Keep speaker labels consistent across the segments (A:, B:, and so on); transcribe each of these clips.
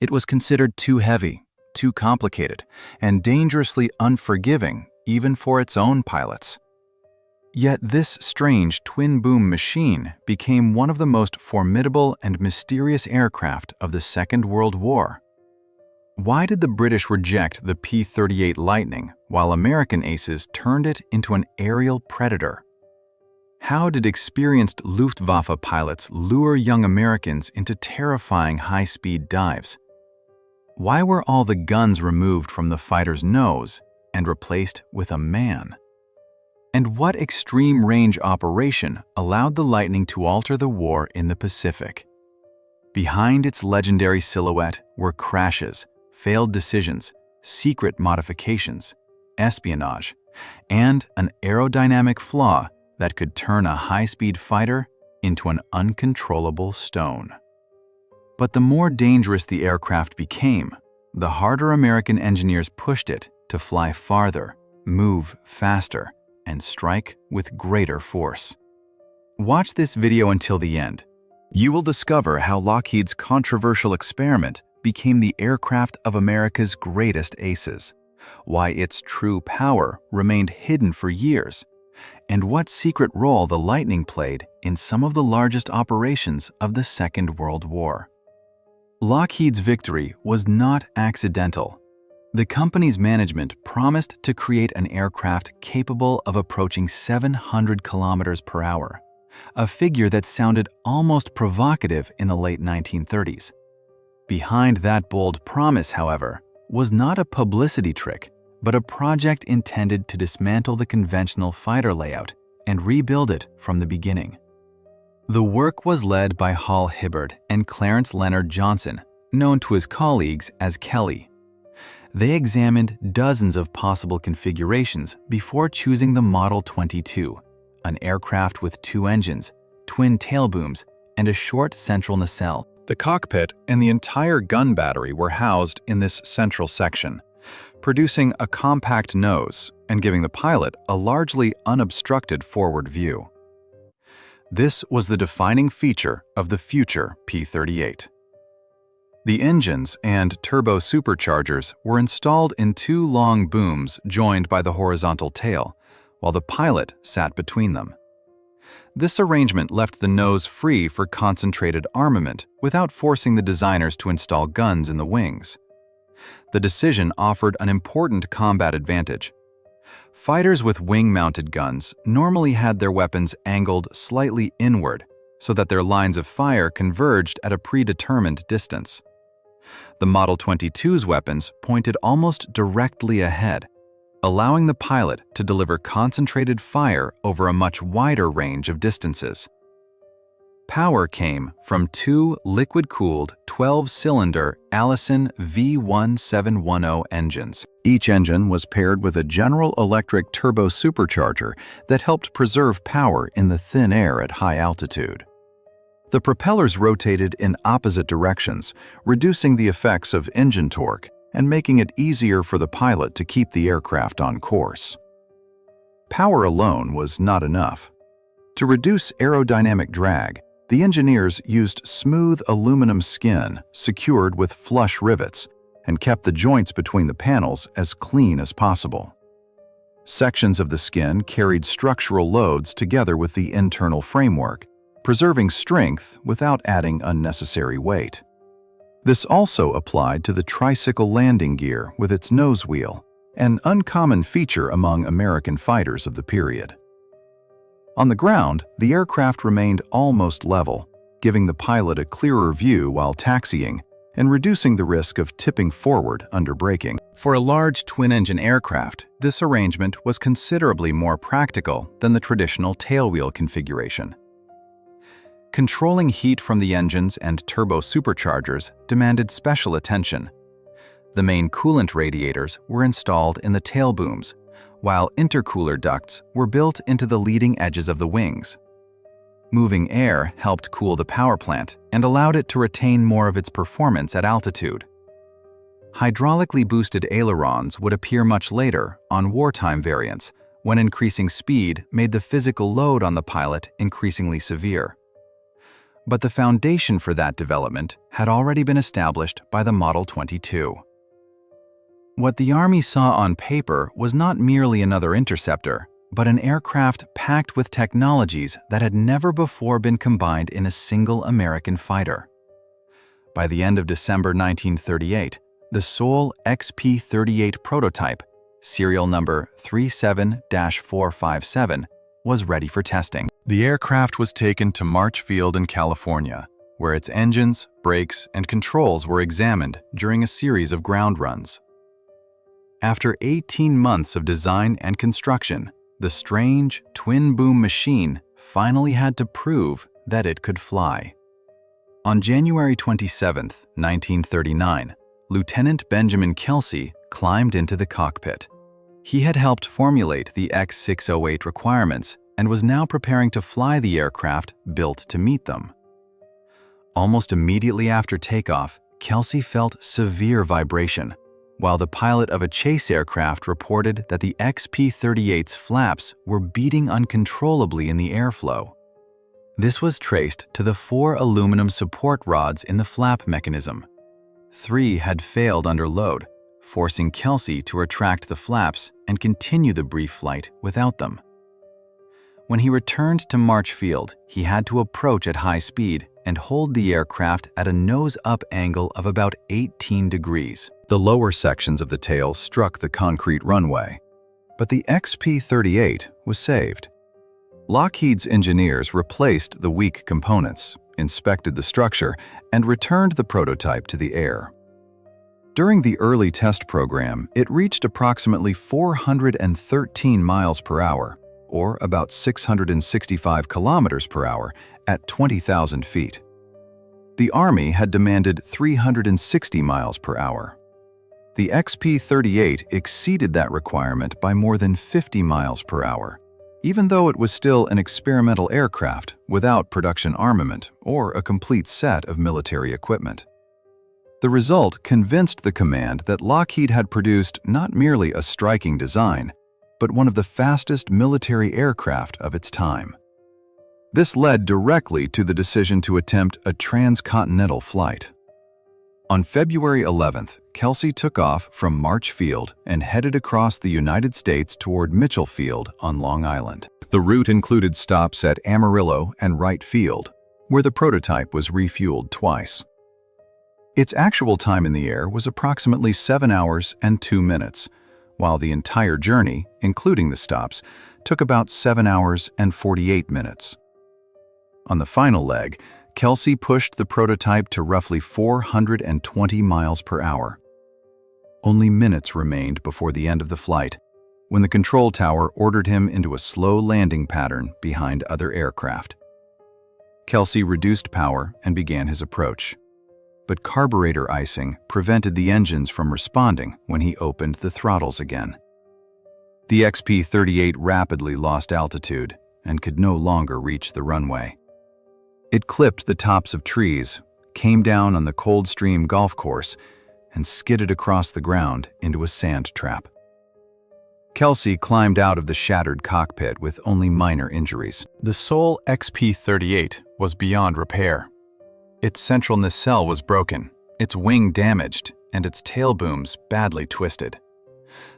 A: It was considered too heavy, too complicated, and dangerously unforgiving even for its own pilots. Yet this strange twin-boom machine became one of the most formidable and mysterious aircraft of the Second World War. Why did the British reject the P-38 Lightning while American aces turned it into an aerial predator? How did experienced Luftwaffe pilots lure young Americans into terrifying high-speed dives? Why were all the guns removed from the fighter's nose and replaced with a man? And what extreme-range operation allowed the Lightning to alter the war in the Pacific? Behind its legendary silhouette were crashes, failed decisions, secret modifications, espionage, and an aerodynamic flaw that could turn a high-speed fighter into an uncontrollable stone. But the more dangerous the aircraft became, the harder American engineers pushed it to fly farther, move faster, and strike with greater force. Watch this video until the end. You will discover how Lockheed's controversial experiment became the aircraft of America's greatest aces, why its true power remained hidden for years, and what secret role the Lightning played in some of the largest operations of the Second World War. Lockheed's victory was not accidental. The company's management promised to create an aircraft capable of approaching 700 kilometers per hour, a figure that sounded almost provocative in the late 1930s. Behind that bold promise, however, was not a publicity trick, but a project intended to dismantle the conventional fighter layout and rebuild it from the beginning. The work was led by Hal Hibbard and Clarence Leonard Johnson, known to his colleagues as Kelly. They examined dozens of possible configurations before choosing the Model 22, an aircraft with two engines, twin tail booms, and a short central nacelle. The cockpit and the entire gun battery were housed in this central section, producing a compact nose and giving the pilot a largely unobstructed forward view. This was the defining feature of the future P-38. The engines and turbo superchargers were installed in two long booms joined by the horizontal tail, while the pilot sat between them. This arrangement left the nose free for concentrated armament without forcing the designers to install guns in the wings. The decision offered an important combat advantage. Fighters with wing-mounted guns normally had their weapons angled slightly inward so that their lines of fire converged at a predetermined distance. The Model 22's weapons pointed almost directly ahead, allowing the pilot to deliver concentrated fire over a much wider range of distances. Power came from two liquid-cooled 12-cylinder Allison V1710 engines. Each engine was paired with a General Electric turbo supercharger that helped preserve power in the thin air at high altitude. The propellers rotated in opposite directions, reducing the effects of engine torque and making it easier for the pilot to keep the aircraft on course. Power alone was not enough. To reduce aerodynamic drag, the engineers used smooth aluminum skin secured with flush rivets and kept the joints between the panels as clean as possible. Sections of the skin carried structural loads together with the internal framework, preserving strength without adding unnecessary weight. This also applied to the tricycle landing gear with its nose wheel, an uncommon feature among American fighters of the period. On the ground, the aircraft remained almost level, giving the pilot a clearer view while taxiing and reducing the risk of tipping forward under braking. For a large twin-engine aircraft, this arrangement was considerably more practical than the traditional tailwheel configuration. Controlling heat from the engines and turbo superchargers demanded special attention. The main coolant radiators were installed in the tail booms, while intercooler ducts were built into the leading edges of the wings. Moving air helped cool the power plant and allowed it to retain more of its performance at altitude. Hydraulically boosted ailerons would appear much later on wartime variants, when increasing speed made the physical load on the pilot increasingly severe. But the foundation for that development had already been established by the Model 22. What the Army saw on paper was not merely another interceptor, but an aircraft packed with technologies that had never before been combined in a single American fighter. By the end of December 1938, the sole XP-38 prototype, serial number 37-457, was ready for testing. The aircraft was taken to March Field in California, where its engines, brakes, and controls were examined during a series of ground runs. After 18 months of design and construction, the strange twin-boom machine finally had to prove that it could fly. On January 27, 1939, Lieutenant Benjamin Kelsey climbed into the cockpit. He had helped formulate the X-608 requirements and was now preparing to fly the aircraft built to meet them. Almost immediately after takeoff, Kelsey felt severe vibration, while the pilot of a chase aircraft reported that the XP-38's flaps were beating uncontrollably in the airflow. This was traced to the 4 aluminum support rods in the flap mechanism. 3 had failed under load, forcing Kelsey to retract the flaps and continue the brief flight without them. When he returned to March Field, he had to approach at high speed and hold the aircraft at a nose-up angle of about 18 degrees. The lower sections of the tail struck the concrete runway, but the XP-38 was saved. Lockheed's engineers replaced the weak components, inspected the structure, and returned the prototype to the air. During the early test program, it reached approximately 413 miles per hour, or about 665 kilometers per hour, at 20,000 feet. The Army had demanded 360 miles per hour. The XP-38 exceeded that requirement by more than 50 miles per hour, even though it was still an experimental aircraft without production armament or a complete set of military equipment. The result convinced the command that Lockheed had produced not merely a striking design, but one of the fastest military aircraft of its time. This led directly to the decision to attempt a transcontinental flight. On February 11th, Kelsey took off from March Field and headed across the United States toward Mitchell Field on Long Island. The route included stops at Amarillo and Wright Field, where the prototype was refueled twice. Its actual time in the air was approximately 7 hours and 2 minutes, while the entire journey, including the stops, took about 7 hours and 48 minutes. On the final leg, Kelsey pushed the prototype to roughly 420 miles per hour. Only minutes remained before the end of the flight, when the control tower ordered him into a slow landing pattern behind other aircraft. Kelsey reduced power and began his approach, but carburetor icing prevented the engines from responding when he opened the throttles again. The XP-38 rapidly lost altitude and could no longer reach the runway. It clipped the tops of trees, came down on the Coldstream golf course, and skidded across the ground into a sand trap. Kelsey climbed out of the shattered cockpit with only minor injuries. The sole XP-38 was beyond repair. Its central nacelle was broken, its wing damaged, and its tail booms badly twisted.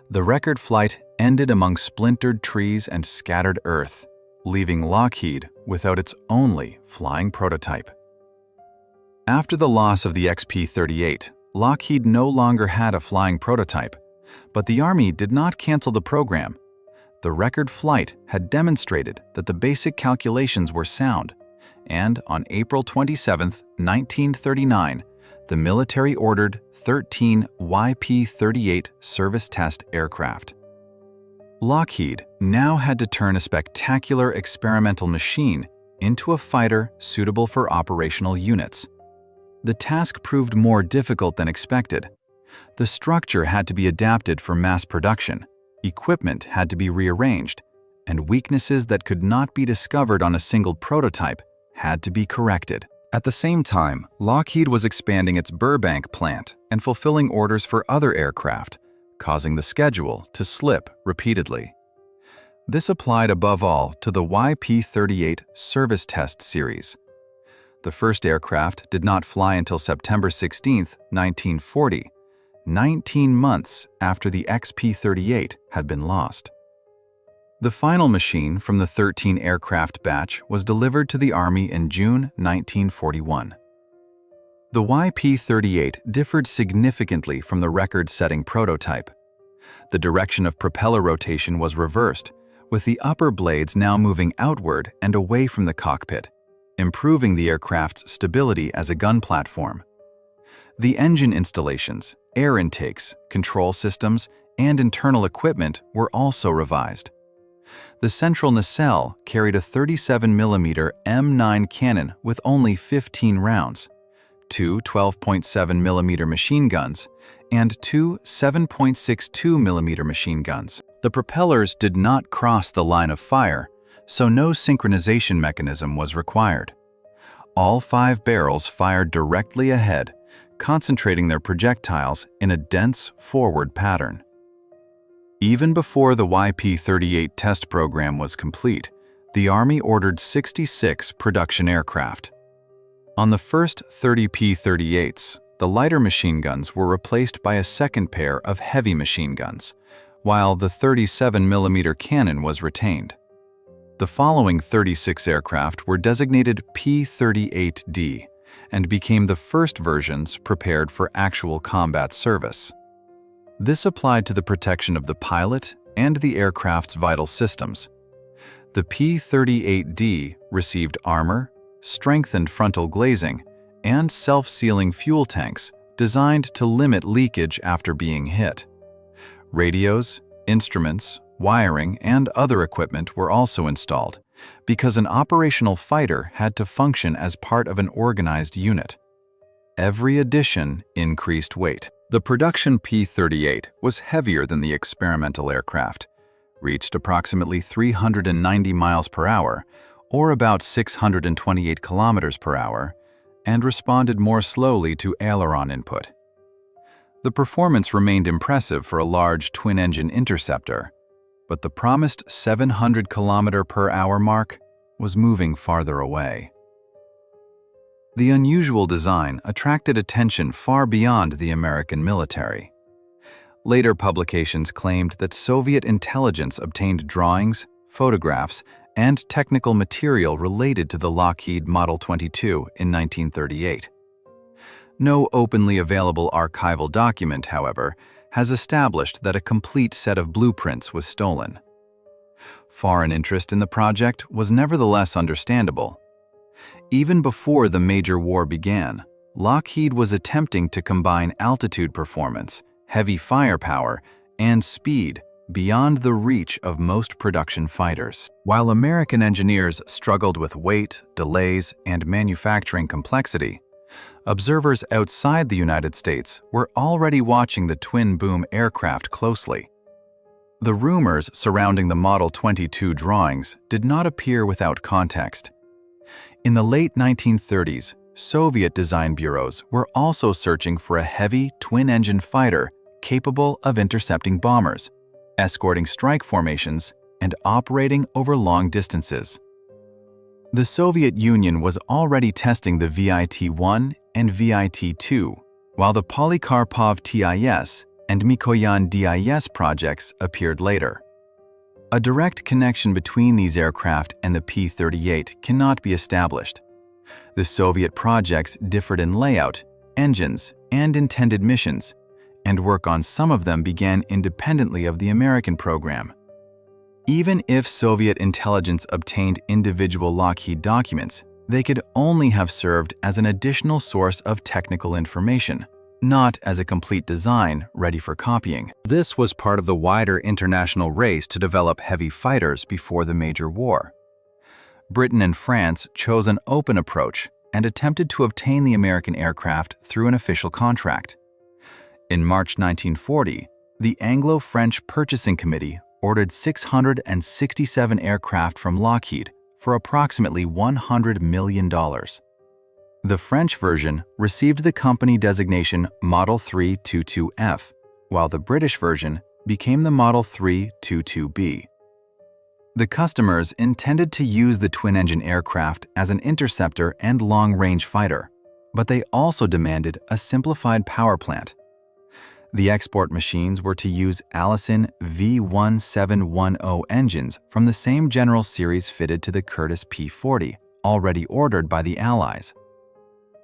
A: The record flight ended among splintered trees and scattered earth, leaving Lockheed without its only flying prototype. After the loss of the XP-38, Lockheed no longer had a flying prototype, but the Army did not cancel the program. The record flight had demonstrated that the basic calculations were sound, and on April 27, 1939, the military ordered 13 YP-38 service test aircraft. Lockheed now had to turn a spectacular experimental machine into a fighter suitable for operational units. The task proved more difficult than expected. The structure had to be adapted for mass production, equipment had to be rearranged, and weaknesses that could not be discovered on a single prototype had to be corrected. At the same time, Lockheed was expanding its Burbank plant and fulfilling orders for other aircraft, causing the schedule to slip repeatedly. This applied above all to the YP-38 service test series. The first aircraft did not fly until September 16, 1940, 19 months after the XP-38 had been lost. The final machine from the 13 aircraft batch was delivered to the Army in June 1941. The YP-38 differed significantly from the record-setting prototype. The direction of propeller rotation was reversed, with the upper blades now moving outward and away from the cockpit, improving the aircraft's stability as a gun platform. The engine installations, air intakes, control systems, and internal equipment were also revised. The central nacelle carried a 37mm M9 cannon with only 15 rounds, two 12.7mm machine guns, and two 7.62mm machine guns. The propellers did not cross the line of fire, so no synchronization mechanism was required. All 5 barrels fired directly ahead, concentrating their projectiles in a dense forward pattern. Even before the YP-38 test program was complete, the Army ordered 66 production aircraft. On the first 30 P-38s, the lighter machine guns were replaced by a second pair of heavy machine guns, while the 37mm cannon was retained. The following 36 aircraft were designated P-38D and became the first versions prepared for actual combat service. This applied to the protection of the pilot and the aircraft's vital systems. The P-38D received armor, strengthened frontal glazing, and self-sealing fuel tanks designed to limit leakage after being hit. Radios, instruments, wiring, and other equipment were also installed because an operational fighter had to function as part of an organized unit. Every addition increased weight. The production P-38 was heavier than the experimental aircraft, reached approximately 390 miles per hour, or about 628 kilometers per hour, and responded more slowly to aileron input. The performance remained impressive for a large twin-engine interceptor, but the promised 700 km/h mark was moving farther away. The unusual design attracted attention far beyond the American military. Later publications claimed that Soviet intelligence obtained drawings, photographs, and technical material related to the Lockheed Model 22 in 1938. No openly available archival document, however, has established that a complete set of blueprints was stolen. Foreign interest in the project was nevertheless understandable. Even before the major war began, Lockheed was attempting to combine altitude performance, heavy firepower, and speed beyond the reach of most production fighters. While American engineers struggled with weight, delays, and manufacturing complexity, observers outside the United States were already watching the twin-boom aircraft closely. The rumors surrounding the Model 22 drawings did not appear without context. In the late 1930s, Soviet design bureaus were also searching for a heavy twin-engine fighter capable of intercepting bombers, escorting strike formations, and operating over long distances. The Soviet Union was already testing the VIT-1 and VIT-2, while the Polikarpov TIS and Mikoyan DIS projects appeared later. A direct connection between these aircraft and the P-38 cannot be established. The Soviet projects differed in layout, engines, and intended missions, and work on some of them began independently of the American program. Even if Soviet intelligence obtained individual Lockheed documents, they could only have served as an additional source of technical information, not as a complete design ready for copying. This was part of the wider international race to develop heavy fighters before the major war. Britain and France chose an open approach and attempted to obtain the American aircraft through an official contract. In March 1940, the Anglo-French Purchasing Committee ordered 667 aircraft from Lockheed for approximately $100 million. The French version received the company designation Model 322F, while the British version became the Model 322B. The customers intended to use the twin-engine aircraft as an interceptor and long-range fighter, but they also demanded a simplified power plant. The export machines were to use Allison V1710 engines from the same General Series fitted to the Curtiss P-40, already ordered by the Allies.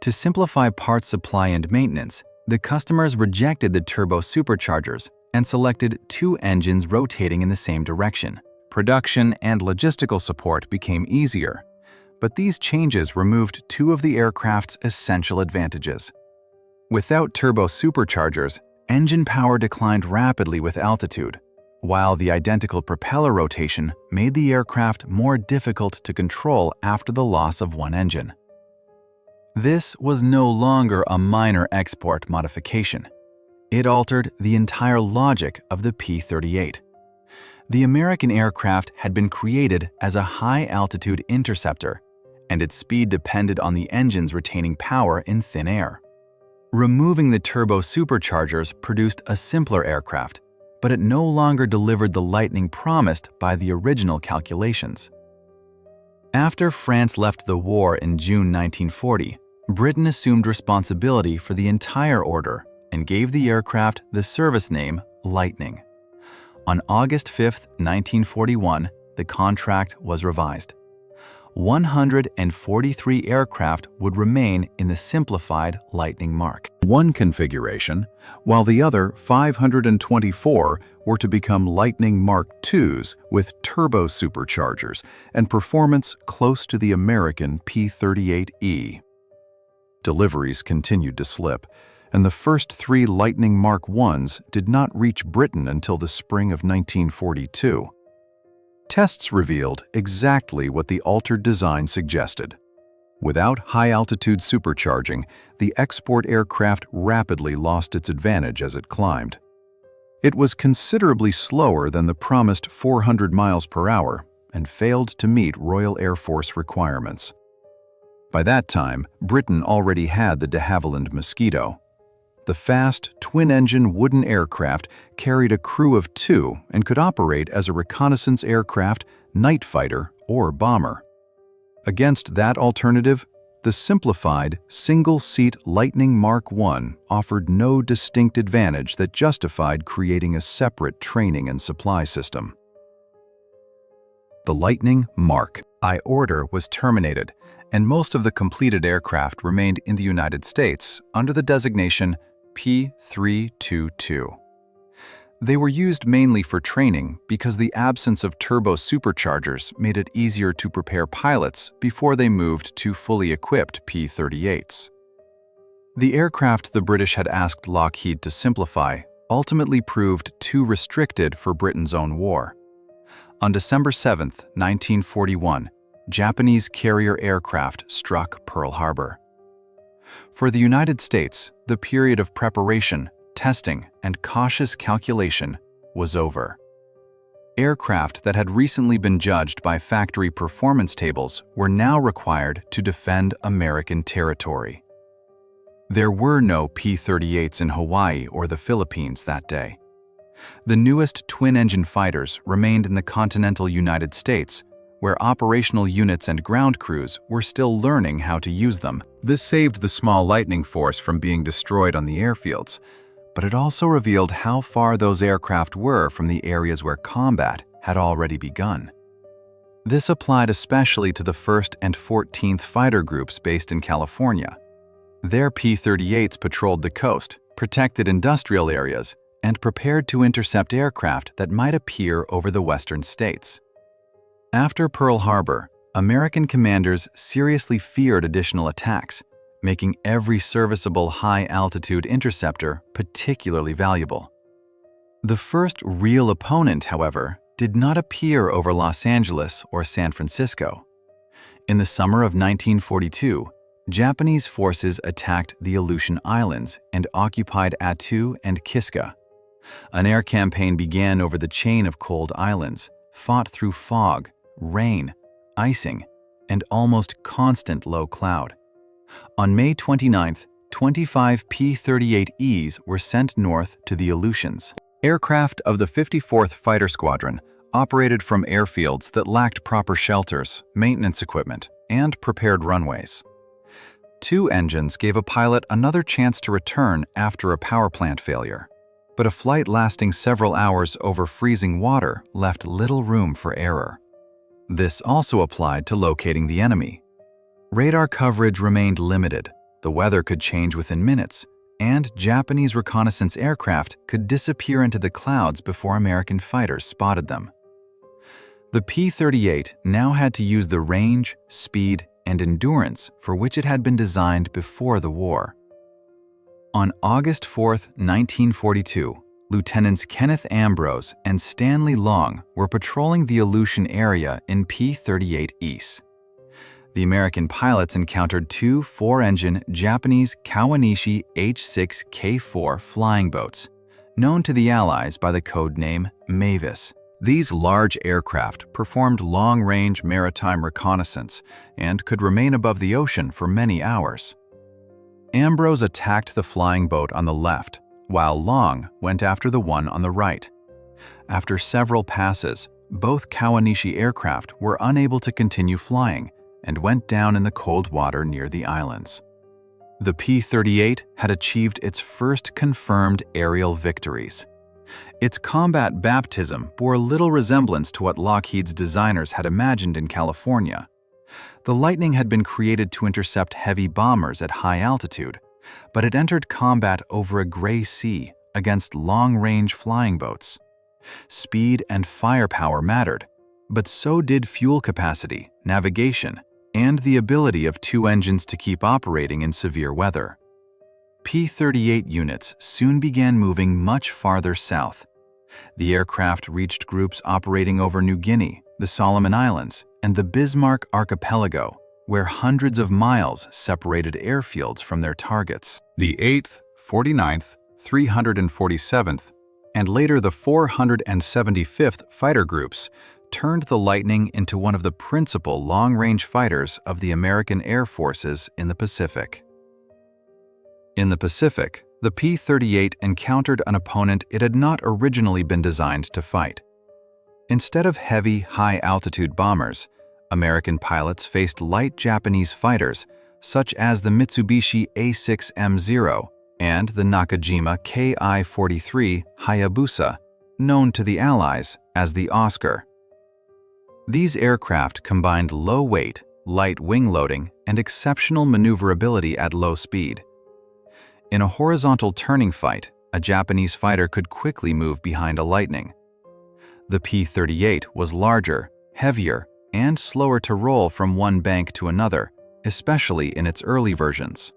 A: To simplify parts supply and maintenance, the customers rejected the turbo superchargers and selected two engines rotating in the same direction. Production and logistical support became easier, but these changes removed two of the aircraft's essential advantages. Without turbo superchargers, engine power declined rapidly with altitude, while the identical propeller rotation made the aircraft more difficult to control after the loss of one engine. This was no longer a minor export modification. It altered the entire logic of the P-38. The American aircraft had been created as a high-altitude interceptor, and its speed depended on the engines retaining power in thin air. Removing the turbo superchargers produced a simpler aircraft, but it no longer delivered the Lightning promised by the original calculations. After France left the war in June 1940, Britain assumed responsibility for the entire order and gave the aircraft the service name Lightning. On August 5, 1941, the contract was revised. 143 aircraft would remain in the simplified Lightning Mark I configuration, while the other 524 were to become Lightning Mark IIs with turbo superchargers and performance close to the American P-38E. Deliveries continued to slip, and the first three Lightning Mark Is did not reach Britain until the spring of 1942. Tests revealed exactly what the altered design suggested. Without high-altitude supercharging, the export aircraft rapidly lost its advantage as it climbed. It was considerably slower than the promised 400 miles per hour and failed to meet Royal Air Force requirements. By that time, Britain already had the de Havilland Mosquito. The fast, twin-engine wooden aircraft carried a crew of two and could operate as a reconnaissance aircraft, night fighter, or bomber. Against that alternative, the simplified, single-seat Lightning Mark I offered no distinct advantage that justified creating a separate training and supply system. The Lightning Mark I order was terminated, and most of the completed aircraft remained in the United States under the designation P-322. They were used mainly for training because the absence of turbo superchargers made it easier to prepare pilots before they moved to fully equipped P-38s. The aircraft the British had asked Lockheed to simplify ultimately proved too restricted for Britain's own war. On December 7, 1941, Japanese carrier aircraft struck Pearl Harbor. For the United States, the period of preparation, testing, and cautious calculation was over. Aircraft that had recently been judged by factory performance tables were now required to defend American territory. There were no P-38s in Hawaii or the Philippines that day. The newest twin-engine fighters remained in the continental United States, where operational units and ground crews were still learning how to use them. This saved the small Lightning force from being destroyed on the airfields, but it also revealed how far those aircraft were from the areas where combat had already begun. This applied especially to the 1st and 14th Fighter Groups based in California. Their P-38s patrolled the coast, protected industrial areas, and prepared to intercept aircraft that might appear over the western states. After Pearl Harbor, American commanders seriously feared additional attacks, making every serviceable high-altitude interceptor particularly valuable. The first real opponent, however, did not appear over Los Angeles or San Francisco. In the summer of 1942, Japanese forces attacked the Aleutian Islands and occupied Attu and Kiska. An air campaign began over the chain of cold islands, fought through fog, rain, icing, and almost constant low cloud. On May 29th, 25 P-38Es were sent north to the Aleutians. Aircraft of the 54th Fighter Squadron, operated from airfields that lacked proper shelters, maintenance equipment, and prepared runways. 2 engines gave a pilot another chance to return after a power plant failure, but a flight lasting several hours over freezing water left little room for error. This also applied to locating the enemy. Radar coverage remained limited, the weather could change within minutes, and Japanese reconnaissance aircraft could disappear into the clouds before American fighters spotted them. The P-38 now had to use the range, speed, and endurance for which it had been designed before the war. On August 4, 1942, Lieutenants Kenneth Ambrose and Stanley Long were patrolling the Aleutian area in P-38 East. The American pilots encountered 2 4-engine Japanese Kawanishi H-6K4 flying boats, known to the Allies by the code name Mavis. These large aircraft performed long-range maritime reconnaissance and could remain above the ocean for many hours. Ambrose attacked the flying boat on the left, while Long went after the one on the right. After several passes, both Kawanishi aircraft were unable to continue flying and went down in the cold water near the islands. The P-38 had achieved its first confirmed aerial victories. Its combat baptism bore little resemblance to what Lockheed's designers had imagined in California. The Lightning had been created to intercept heavy bombers at high altitude, but it entered combat over a gray sea against long-range flying boats. Speed and firepower mattered, but so did fuel capacity, navigation, and the ability of 2 engines to keep operating in severe weather. P-38 units soon began moving much farther south. The aircraft reached groups operating over New Guinea, the Solomon Islands, and the Bismarck Archipelago, where hundreds of miles separated airfields from their targets. The 8th, 49th, 347th, and later the 475th Fighter Groups turned the Lightning into one of the principal long-range fighters of the American Air Forces in the Pacific. In the Pacific, the P-38 encountered an opponent it had not originally been designed to fight. Instead of heavy, high-altitude bombers, American pilots faced light Japanese fighters such as the Mitsubishi A6M0 and the Nakajima Ki-43 Hayabusa, known to the Allies as the Oscar. These aircraft combined low weight, light wing loading, and exceptional maneuverability at low speed. In a horizontal turning fight, a Japanese fighter could quickly move behind a Lightning. The P-38 was larger, heavier, and slower to roll from one bank to another, especially in its early versions.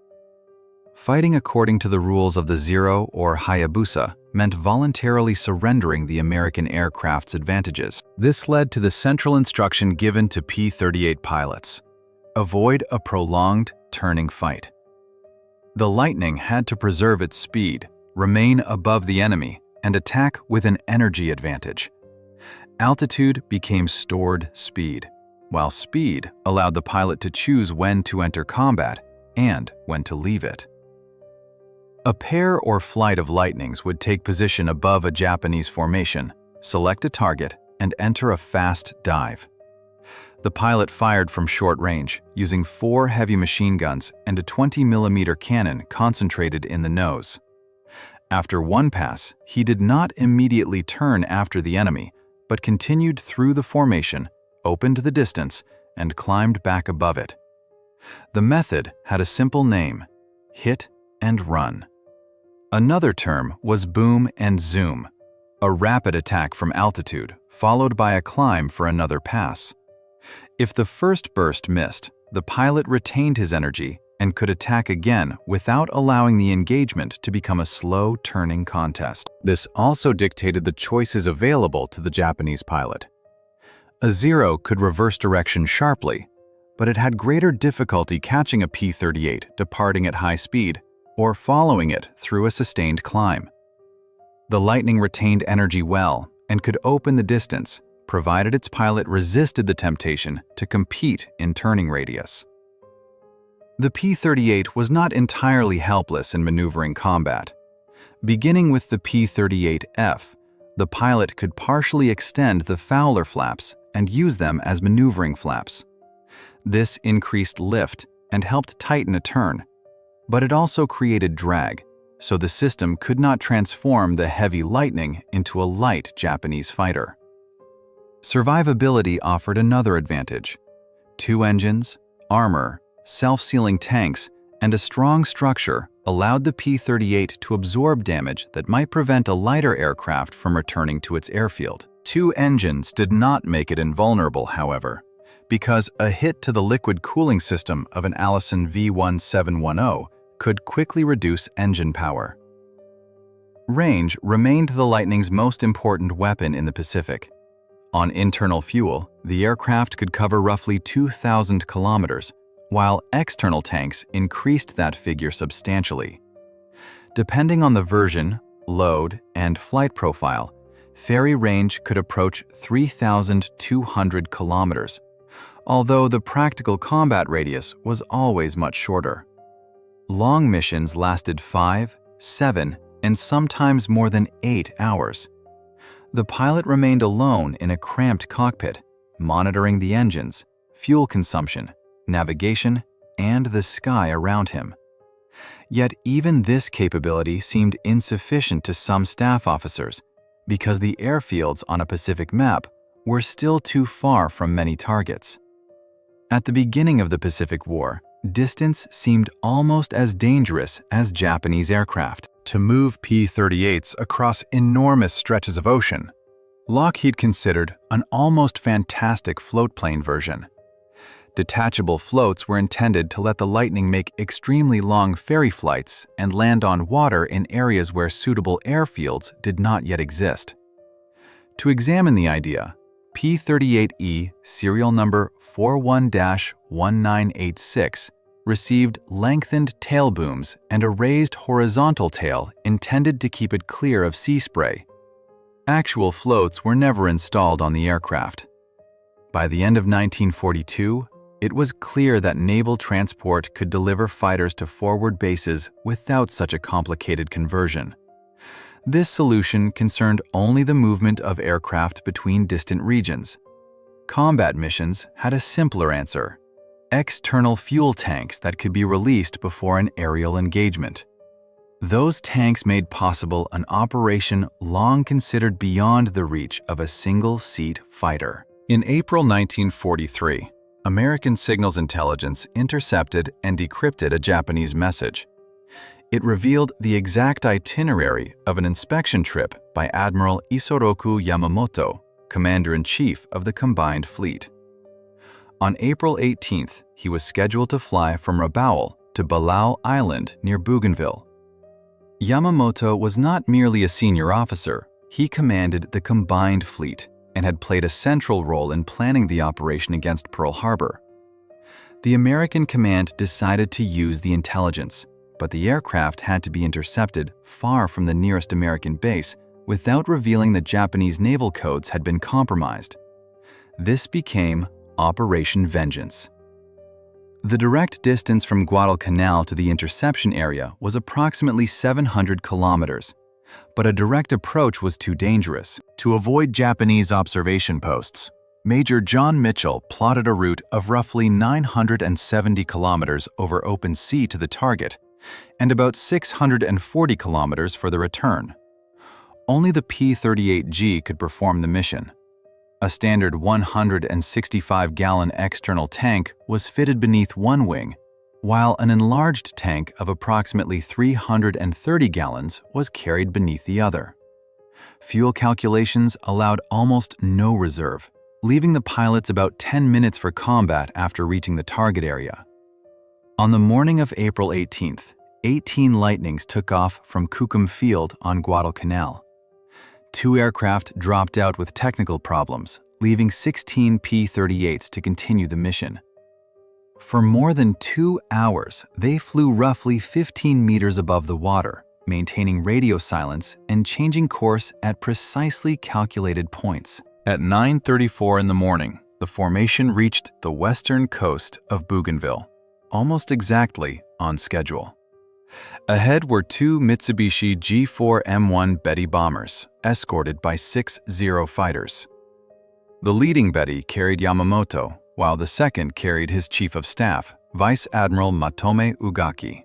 A: Fighting according to the rules of the Zero or Hayabusa meant voluntarily surrendering the American aircraft's advantages. This led to the central instruction given to P-38 pilots: avoid a prolonged turning fight. The Lightning had to preserve its speed, remain above the enemy, and attack with an energy advantage. Altitude became stored speed, while speed allowed the pilot to choose when to enter combat and when to leave it. A pair or flight of Lightnings would take position above a Japanese formation, select a target, and enter a fast dive. The pilot fired from short range, using 4 heavy machine guns and a 20mm cannon concentrated in the nose. After one pass, he did not immediately turn after the enemy, but continued through the formation, opened the distance, and climbed back above it. The method had a simple name: hit and run. Another term was boom and zoom, a rapid attack from altitude, followed by a climb for another pass. If the first burst missed, the pilot retained his energy and could attack again without allowing the engagement to become a slow turning contest. This also dictated the choices available to the Japanese pilot. A Zero could reverse direction sharply, but it had greater difficulty catching a P-38 departing at high speed or following it through a sustained climb. The Lightning retained energy well and could open the distance, provided its pilot resisted the temptation to compete in turning radius. The P-38 was not entirely helpless in maneuvering combat. Beginning with the P-38F, the pilot could partially extend the Fowler flaps and use them as maneuvering flaps. This increased lift and helped tighten a turn, but it also created drag, so the system could not transform the heavy Lightning into a light Japanese fighter. Survivability offered another advantage. 2 engines, armor, self-sealing tanks, and a strong structure allowed the P-38 to absorb damage that might prevent a lighter aircraft from returning to its airfield. 2 engines did not make it invulnerable, however, because a hit to the liquid cooling system of an Allison V-1710 could quickly reduce engine power. Range remained the Lightning's most important weapon in the Pacific. On internal fuel, the aircraft could cover roughly 2,000 kilometers, while external tanks increased that figure substantially. Depending on the version, load, and flight profile, ferry range could approach 3,200 kilometers, although the practical combat radius was always much shorter. Long missions lasted 5, 7, and sometimes more than 8 hours. The pilot remained alone in a cramped cockpit, monitoring the engines, fuel consumption, navigation, and the sky around him. Yet even this capability seemed insufficient to some staff officers, because the airfields on a Pacific map were still too far from many targets. At the beginning of the Pacific War, distance seemed almost as dangerous as Japanese aircraft. To move P-38s across enormous stretches of ocean, Lockheed considered an almost fantastic floatplane version. Detachable floats were intended to let the Lightning make extremely long ferry flights and land on water in areas where suitable airfields did not yet exist. To examine the idea, P-38E serial number 41-1986 received lengthened tail booms and a raised horizontal tail intended to keep it clear of sea spray. Actual floats were never installed on the aircraft. By the end of 1942, it was clear that naval transport could deliver fighters to forward bases without such a complicated conversion. This solution concerned only the movement of aircraft between distant regions. Combat missions had a simpler answer: external fuel tanks that could be released before an aerial engagement. Those tanks made possible an operation long considered beyond the reach of a single-seat fighter. In April 1943, American signals intelligence intercepted and decrypted a Japanese message. It revealed the exact itinerary of an inspection trip by Admiral Yamamoto, Commander-in-Chief of the Combined Fleet. On April 18th, he was scheduled to fly from Rabaul to Balao Island near Bougainville. Yamamoto was not merely a senior officer, he commanded the Combined Fleet and had played a central role in planning the operation against Pearl Harbor. The American command decided to use the intelligence, but the aircraft had to be intercepted far from the nearest American base without revealing that Japanese naval codes had been compromised. This became Operation Vengeance. The direct distance from Guadalcanal to the interception area was approximately 700 kilometers, but a direct approach was too dangerous. To avoid Japanese observation posts, Major John Mitchell plotted a route of roughly 970 kilometers over open sea to the target, and about 640 kilometers for the return. Only the P-38G could perform the mission. A standard 165-gallon external tank was fitted beneath one wing, while an enlarged tank of approximately 330 gallons was carried beneath the other. Fuel calculations allowed almost no reserve, leaving the pilots about 10 minutes for combat after reaching the target area. On the morning of April 18th, 18 Lightnings took off from Kukum Field on Guadalcanal. 2 aircraft dropped out with technical problems, leaving 16 P-38s to continue the mission. For more than 2 hours, they flew roughly 15 meters above the water, maintaining radio silence and changing course at precisely calculated points. At 9:34 in the morning, the formation reached the western coast of Bougainville, almost exactly on schedule. Ahead were two Mitsubishi G4M1 Betty bombers, escorted by 6 Zero fighters. The leading Betty carried Yamamoto, while the second carried his chief of staff, Vice Admiral Matome Ugaki.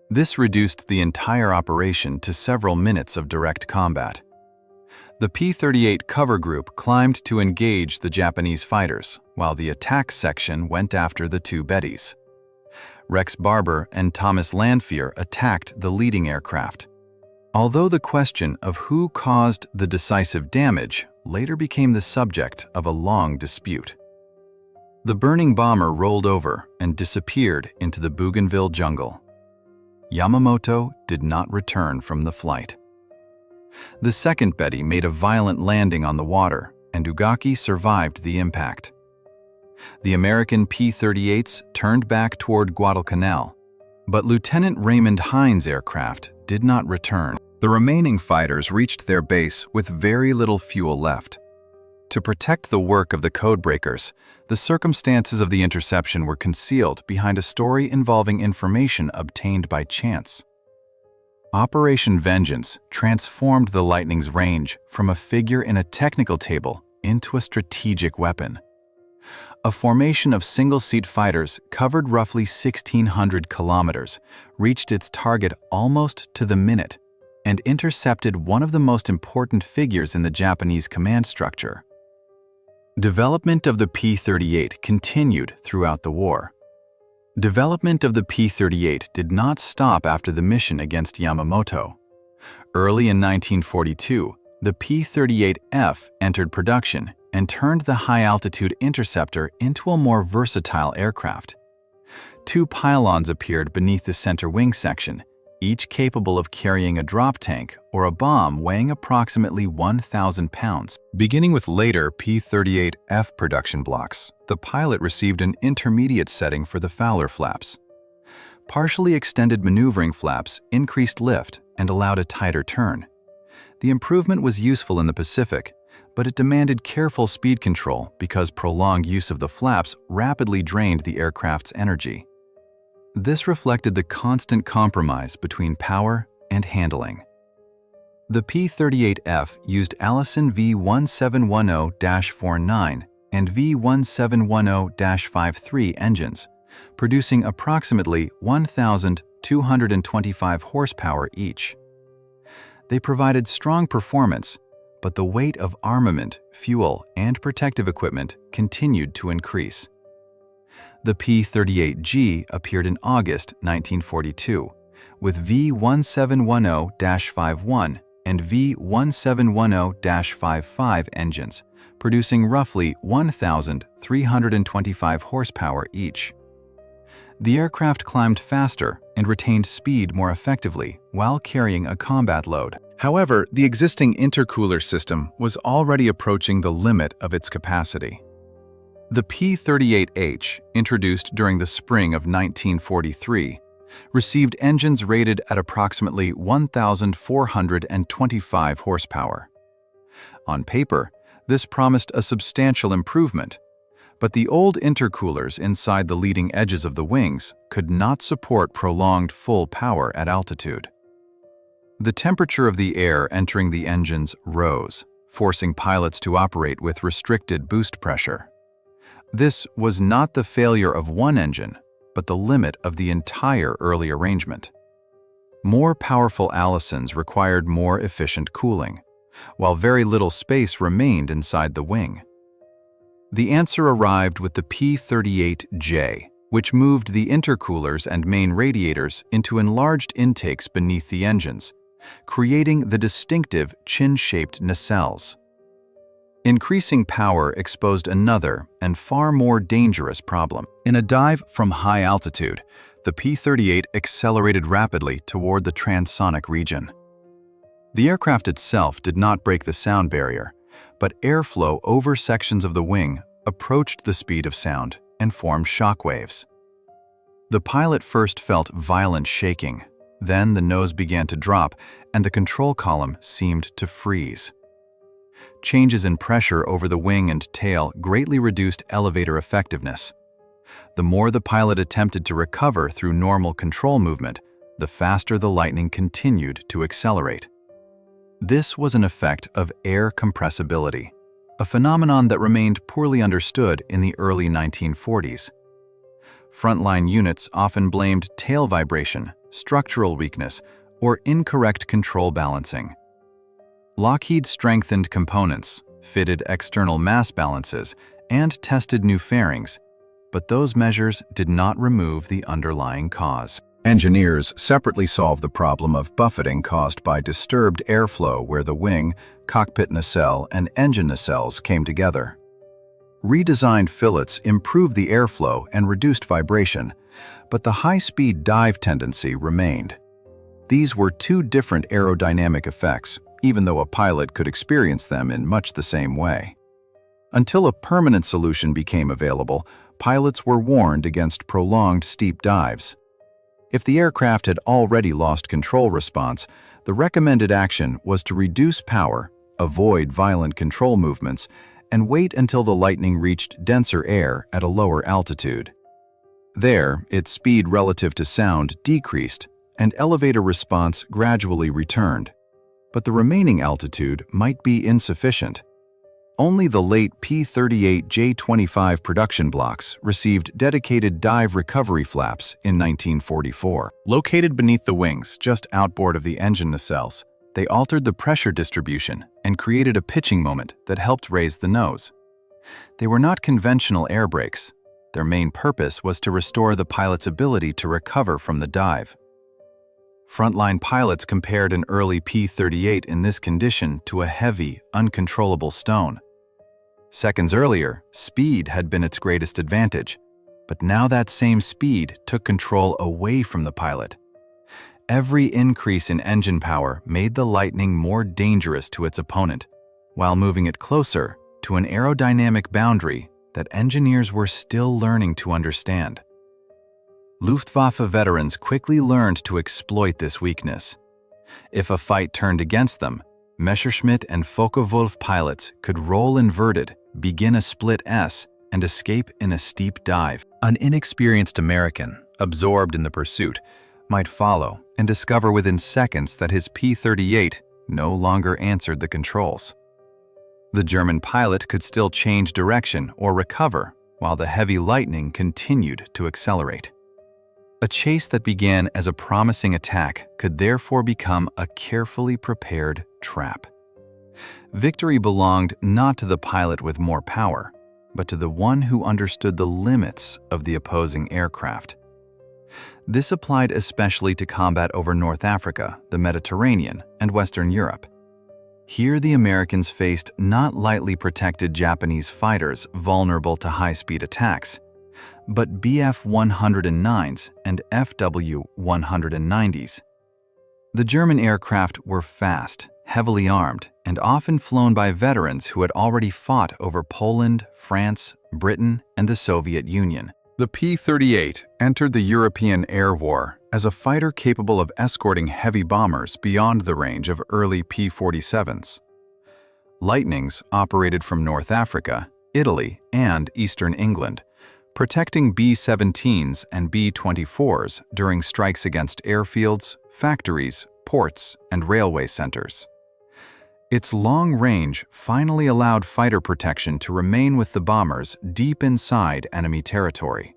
A: This reduced the entire operation to several minutes of direct combat. The P-38 cover group climbed to engage the Japanese fighters, while the attack section went after the two Bettys. Rex Barber and Thomas Lanphier attacked the leading aircraft. Although the question of who caused the decisive damage later became the subject of a long dispute. The burning bomber rolled over and disappeared into the Bougainville jungle. Yamamoto did not return from the flight. The second Betty made a violent landing on the water, and Ugaki survived the impact. The American P-38s turned back toward Guadalcanal, but Lieutenant Raymond Hines' aircraft did not return. The remaining fighters reached their base with very little fuel left. To protect the work of the codebreakers, the circumstances of the interception were concealed behind a story involving information obtained by chance. Operation Vengeance transformed the Lightning's range from a figure in a technical table into a strategic weapon. A formation of single-seat fighters covered roughly 1,600 kilometers, reached its target almost to the minute, and intercepted one of the most important figures in the Japanese command structure. Development of the P-38 continued throughout the war. Development of the P-38 did not stop after the mission against Yamamoto. Early in 1942, the P-38F entered production and turned the high-altitude interceptor into a more versatile aircraft. Two pylons appeared beneath the center wing section, each capable of carrying a drop tank or a bomb weighing approximately 1,000 pounds. Beginning with later P-38F production blocks, the pilot received an intermediate setting for the Fowler flaps. Partially extended maneuvering flaps increased lift and allowed a tighter turn. The improvement was useful in the Pacific, but it demanded careful speed control because prolonged use of the flaps rapidly drained the aircraft's energy. This reflected the constant compromise between power and handling. The P-38F used Allison V1710-49 and V1710-53 engines, producing approximately 1,225 horsepower each. They provided strong performance, but the weight of armament, fuel, and protective equipment continued to increase. The P-38G appeared in August 1942, with V1710-51 and V1710-55 engines, producing roughly 1,325 horsepower each. The aircraft climbed faster and retained speed more effectively while carrying a combat load. However, the existing intercooler system was already approaching the limit of its capacity. The P-38H, introduced during the spring of 1943, received engines rated at approximately 1,425 horsepower. On paper, this promised a substantial improvement, but the old intercoolers inside the leading edges of the wings could not support prolonged full power at altitude. The temperature of the air entering the engines rose, forcing pilots to operate with restricted boost pressure. This was not the failure of one engine, but the limit of the entire early arrangement. More powerful Allisons required more efficient cooling, while very little space remained inside the wing. The answer arrived with the P-38J, which moved the intercoolers and main radiators into enlarged intakes beneath the engines, creating the distinctive chin-shaped nacelles. Increasing power exposed another and far more dangerous problem. In a dive from high altitude, the P-38 accelerated rapidly toward the transonic region. The aircraft itself did not break the sound barrier, but airflow over sections of the wing approached the speed of sound and formed shock waves. The pilot first felt violent shaking, then the nose began to drop and the control column seemed to freeze. Changes in pressure over the wing and tail greatly reduced elevator effectiveness. The more the pilot attempted to recover through normal control movement, the faster the Lightning continued to accelerate. This was an effect of air compressibility, a phenomenon that remained poorly understood in the early 1940s. Frontline units often blamed tail vibration, structural weakness, or incorrect control balancing. Lockheed strengthened components, fitted external mass balances, and tested new fairings, but those measures did not remove the underlying cause. Engineers separately solved the problem of buffeting caused by disturbed airflow where the wing, cockpit nacelle, and engine nacelles came together. Redesigned fillets improved the airflow and reduced vibration, but the high-speed dive tendency remained. These were two different aerodynamic effects, even though a pilot could experience them in much the same way. Until a permanent solution became available, pilots were warned against prolonged steep dives. If the aircraft had already lost control response, the recommended action was to reduce power, avoid violent control movements, and wait until the Lightning reached denser air at a lower altitude. There, its speed relative to sound decreased, and elevator response gradually returned. But the remaining altitude might be insufficient. Only the late P-38 J-25 production blocks received dedicated dive recovery flaps in 1944. Located beneath the wings, just outboard of the engine nacelles, they altered the pressure distribution and created a pitching moment that helped raise the nose. They were not conventional air brakes. Their main purpose was to restore the pilot's ability to recover from the dive. Frontline pilots compared an early P-38 in this condition to a heavy, uncontrollable stone. Seconds earlier, speed had been its greatest advantage, but now that same speed took control away from the pilot. Every increase in engine power made the Lightning more dangerous to its opponent, while moving it closer to an aerodynamic boundary that engineers were still learning to understand. Luftwaffe veterans quickly learned to exploit this weakness. If a fight turned against them, Messerschmitt and Focke-Wulf pilots could roll inverted, begin a split S, and escape in a steep dive. An inexperienced American, absorbed in the pursuit, might follow and discover within seconds that his P-38 no longer answered the controls. The German pilot could still change direction or recover, while the heavy Lightning continued to accelerate. A chase that began as a promising attack could therefore become a carefully prepared trap. Victory belonged not to the pilot with more power, but to the one who understood the limits of the opposing aircraft. This applied especially to combat over North Africa, the Mediterranean, and Western Europe. Here the Americans faced not lightly protected Japanese fighters vulnerable to high-speed attacks, but Bf-109s and Fw-190s. The German aircraft were fast, heavily armed, and often flown by veterans who had already fought over Poland, France, Britain, and the Soviet Union. The P-38 entered the European Air War as a fighter capable of escorting heavy bombers beyond the range of early P-47s. Lightnings operated from North Africa, Italy, and eastern England, protecting B-17s and B-24s during strikes against airfields, factories, ports, and railway centers. Its long range finally allowed fighter protection to remain with the bombers deep inside enemy territory.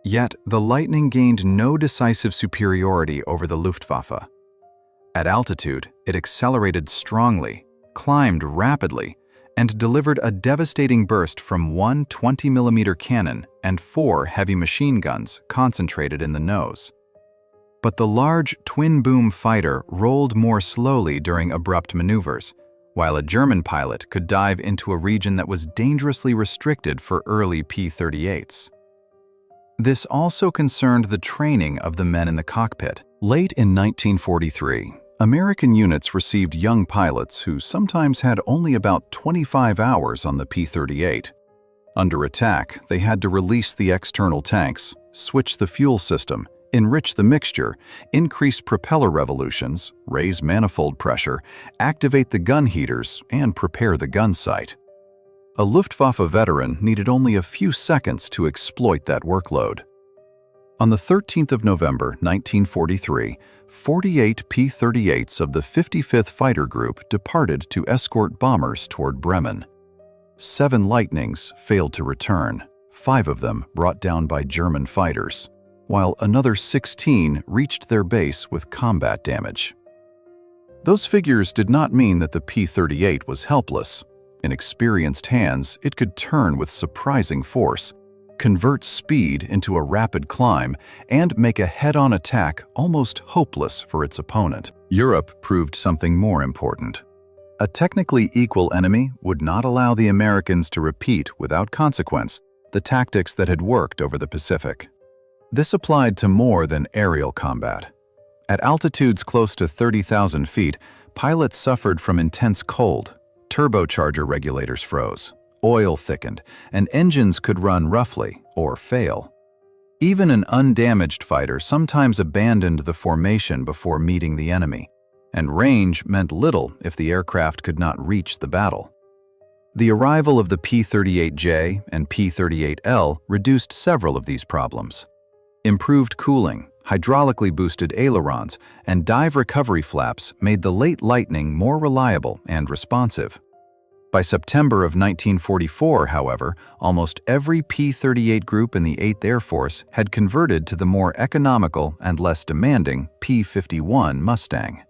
A: Yet, the Lightning gained no decisive superiority over the Luftwaffe. At altitude, it accelerated strongly, climbed rapidly, and delivered a devastating burst from one 20mm cannon and 4 heavy machine guns concentrated in the nose. But the large twin-boom fighter rolled more slowly during abrupt maneuvers, while a German pilot could dive into a region that was dangerously restricted for early P-38s. This also concerned the training of the men in the cockpit. Late in 1943, American units received young pilots who sometimes had only about 25 hours on the P-38. Under attack, they had to release the external tanks, switch the fuel system, enrich the mixture, increase propeller revolutions, raise manifold pressure, activate the gun heaters, and prepare the gun sight. A Luftwaffe veteran needed only a few seconds to exploit that workload. On the 13th of November, 1943, 48 P-38s of the 55th Fighter Group departed to escort bombers toward Bremen. 7 Lightnings failed to return, 5 of them brought down by German fighters, while another 16 reached their base with combat damage. Those figures did not mean that the P-38 was helpless. In experienced hands, it could turn with surprising force, convert speed into a rapid climb, and make a head-on attack almost hopeless for its opponent. Europe proved something more important. A technically equal enemy would not allow the Americans to repeat without consequence the tactics that had worked over the Pacific. This applied to more than aerial combat. At altitudes close to 30,000 feet, pilots suffered from intense cold, turbocharger regulators froze, oil thickened, and engines could run roughly or fail. Even an undamaged fighter sometimes abandoned the formation before meeting the enemy, and range meant little if the aircraft could not reach the battle. The arrival of the P-38J and P-38L reduced several of these problems. Improved cooling, hydraulically boosted ailerons, and dive recovery flaps made the late Lightning more reliable and responsive. By September of 1944, however, almost every P-38 group in the 8th Air Force had converted to the more economical and less demanding P-51 Mustang.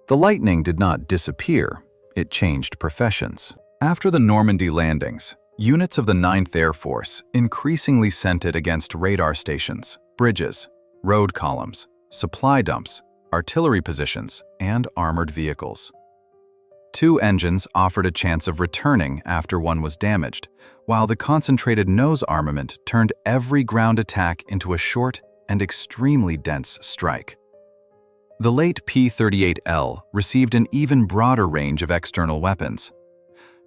A: The Lightning did not disappear, it changed professions. After the Normandy landings, units of the 9th Air Force increasingly sent it against radar stations, bridges, road columns, supply dumps, artillery positions, and armored vehicles. 2 engines offered a chance of returning after one was damaged, while the concentrated nose armament turned every ground attack into a short and extremely dense strike. The late P-38L received an even broader range of external weapons.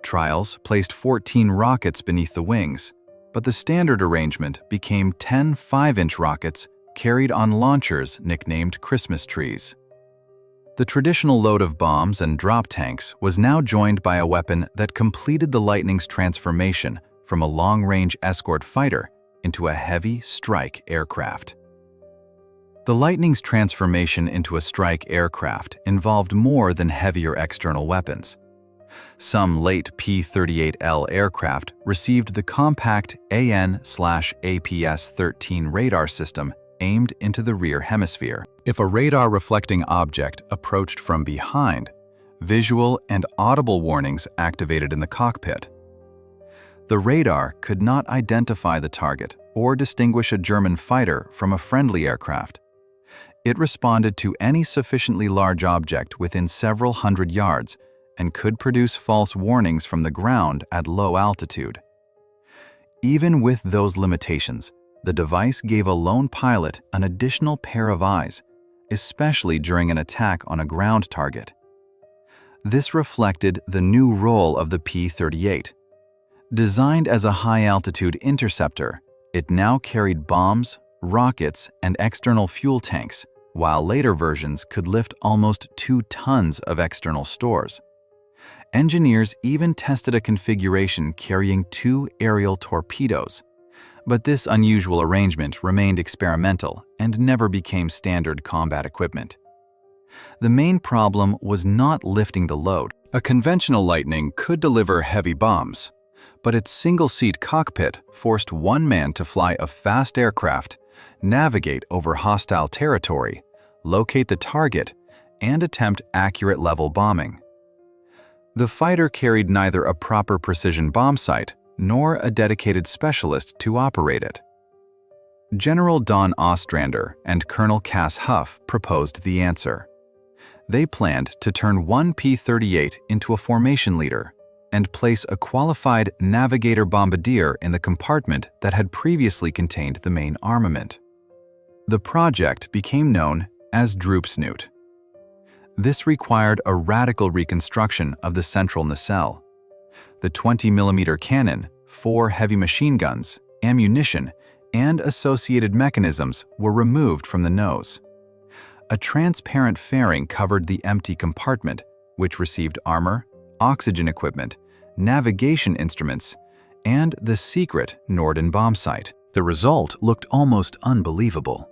A: Trials placed 14 rockets beneath the wings, but the standard arrangement became 10 5-inch rockets carried on launchers nicknamed Christmas trees. The traditional load of bombs and drop tanks was now joined by a weapon that completed the Lightning's transformation from a long-range escort fighter into a heavy strike aircraft. The Lightning's transformation into a strike aircraft involved more than heavier external weapons. Some late P-38L aircraft received the compact AN/APS-13 radar system aimed into the rear hemisphere. If a radar-reflecting object approached from behind, visual and audible warnings activated in the cockpit. The radar could not identify the target or distinguish a German fighter from a friendly aircraft. It responded to any sufficiently large object within several hundred yards and could produce false warnings from the ground at low altitude. Even with those limitations, the device gave a lone pilot an additional pair of eyes, especially during an attack on a ground target. This reflected the new role of the P-38. Designed as a high-altitude interceptor, it now carried bombs, rockets, and external fuel tanks, while later versions could lift almost 2 tons of external stores. Engineers even tested a configuration carrying 2 aerial torpedoes, but this unusual arrangement remained experimental and never became standard combat equipment. The main problem was not lifting the load. A conventional Lightning could deliver heavy bombs, but its single-seat cockpit forced one man to fly a fast aircraft, navigate over hostile territory, locate the target, and attempt accurate level bombing. The fighter carried neither a proper precision bomb sight nor a dedicated specialist to operate it. General Don Ostrander and Colonel Cass Huff proposed the answer. They planned to turn one P-38 into a formation leader and place a qualified navigator bombardier in the compartment that had previously contained the main armament. The project became known as Droopsnoot. This required a radical reconstruction of the central nacelle. The 20mm cannon, 4 heavy machine guns, ammunition, and associated mechanisms were removed from the nose. A transparent fairing covered the empty compartment, which received armor, oxygen equipment, navigation instruments, and the secret Norden bomb sight. The result looked almost unbelievable.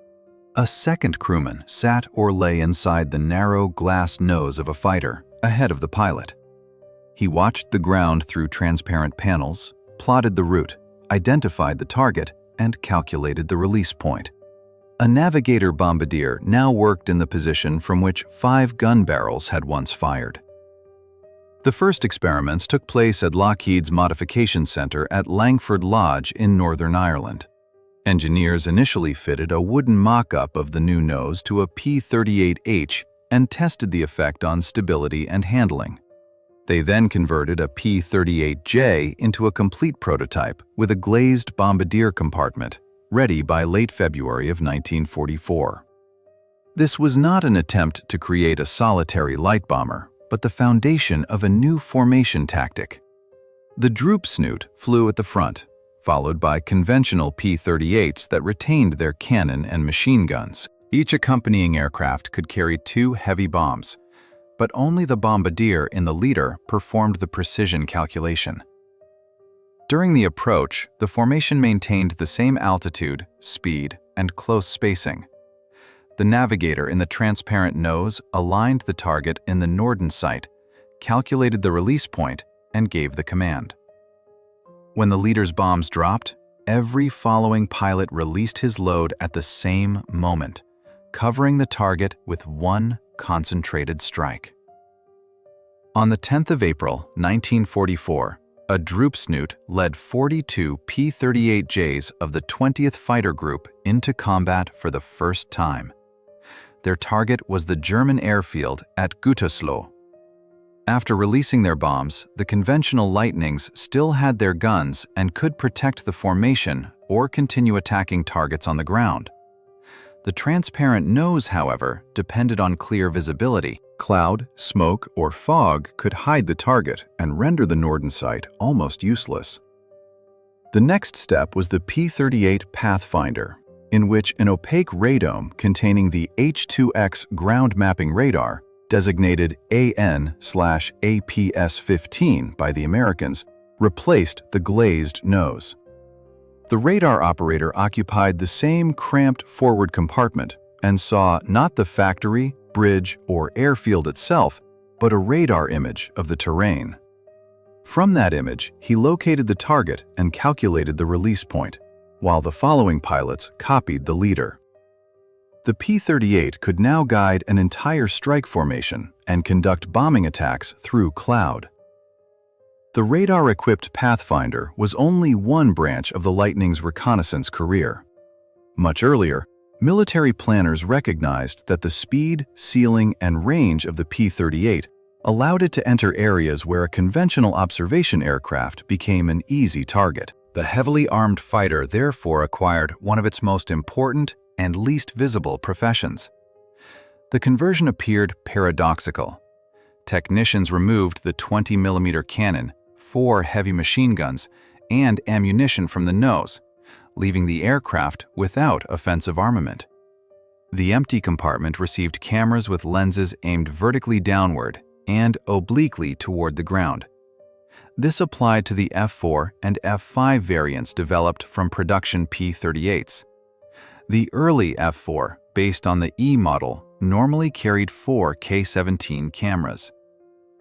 A: A second crewman sat or lay inside the narrow glass nose of a fighter, ahead of the pilot. He watched the ground through transparent panels, plotted the route, identified the target, and calculated the release point. A navigator bombardier now worked in the position from which 5 gun barrels had once fired. The first experiments took place at Lockheed's Modification Center at Langford Lodge in Northern Ireland. Engineers initially fitted a wooden mock-up of the new nose to a P-38H and tested the effect on stability and handling. They then converted a P-38J into a complete prototype with a glazed bombardier compartment, ready by late February of 1944. This was not an attempt to create a solitary light bomber, but the foundation of a new formation tactic. The droop snoot flew at the front, followed by conventional P-38s that retained their cannon and machine guns. Each accompanying aircraft could carry 2 heavy bombs, but only the bombardier in the leader performed the precision calculation. During the approach, the formation maintained the same altitude, speed, and close spacing. The navigator in the transparent nose aligned the target in the Norden sight, calculated the release point, and gave the command. When the leader's bombs dropped, every following pilot released his load at the same moment, covering the target with one concentrated strike. On the 10th of April, 1944, a droop snoot led 42 P-38Js of the 20th Fighter Group into combat for the first time. Their target was the German airfield at Gütersloh. After releasing their bombs, the conventional Lightnings still had their guns and could protect the formation or continue attacking targets on the ground. The transparent nose, however, depended on clear visibility. Cloud, smoke, or fog could hide the target and render the Norden sight almost useless. The next step was the P-38 Pathfinder, in which an opaque radome containing the H-2X ground mapping radar, designated AN/APS-15 by the Americans, replaced the glazed nose. The radar operator occupied the same cramped forward compartment and saw not the factory, bridge, or airfield itself, but a radar image of the terrain. From that image, he located the target and calculated the release point, while the following pilots copied the leader. The P-38 could now guide an entire strike formation and conduct bombing attacks through cloud. The radar-equipped Pathfinder was only one branch of the Lightning's reconnaissance career. Much earlier, military planners recognized that the speed, ceiling, and range of the P-38 allowed it to enter areas where a conventional observation aircraft became an easy target. The heavily armed fighter therefore acquired one of its most important and least visible professions. The conversion appeared paradoxical. Technicians removed the 20mm cannon, 4 heavy machine guns, and ammunition from the nose, leaving the aircraft without offensive armament. The empty compartment received cameras with lenses aimed vertically downward and obliquely toward the ground. This applied to the F-4 and F-5 variants developed from production P-38s. The early F-4, based on the E model, normally carried 4 K-17 cameras.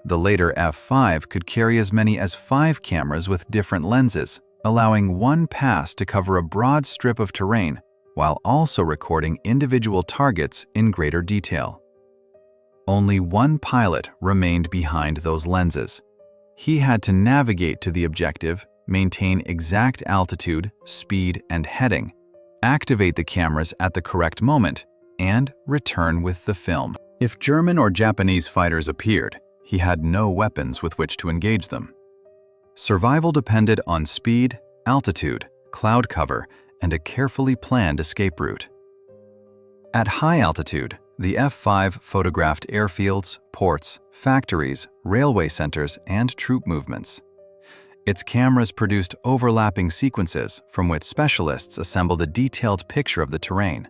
A: The later F-5 could carry as many as 5 cameras with different lenses, allowing one pass to cover a broad strip of terrain while also recording individual targets in greater detail. Only one pilot remained behind those lenses. He had to navigate to the objective, maintain exact altitude, speed, and heading, activate the cameras at the correct moment, and return with the film. If German or Japanese fighters appeared, he had no weapons with which to engage them. Survival depended on speed, altitude, cloud cover, and a carefully planned escape route. At high altitude, the F-5 photographed airfields, ports, factories, railway centers, and troop movements. Its cameras produced overlapping sequences from which specialists assembled a detailed picture of the terrain.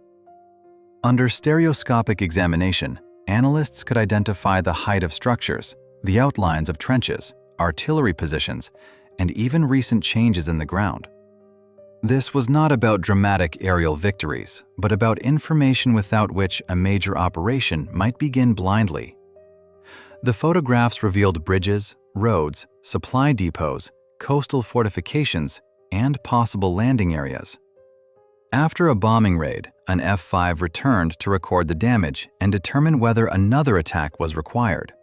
A: Under stereoscopic examination, analysts could identify the height of structures, the outlines of trenches, artillery positions, and even recent changes in the ground. This was not about dramatic aerial victories, but about information without which a major operation might begin blindly. The photographs revealed bridges, roads, supply depots, coastal fortifications, and possible landing areas. After a bombing raid, an F-5 returned to record the damage and determine whether another attack was required.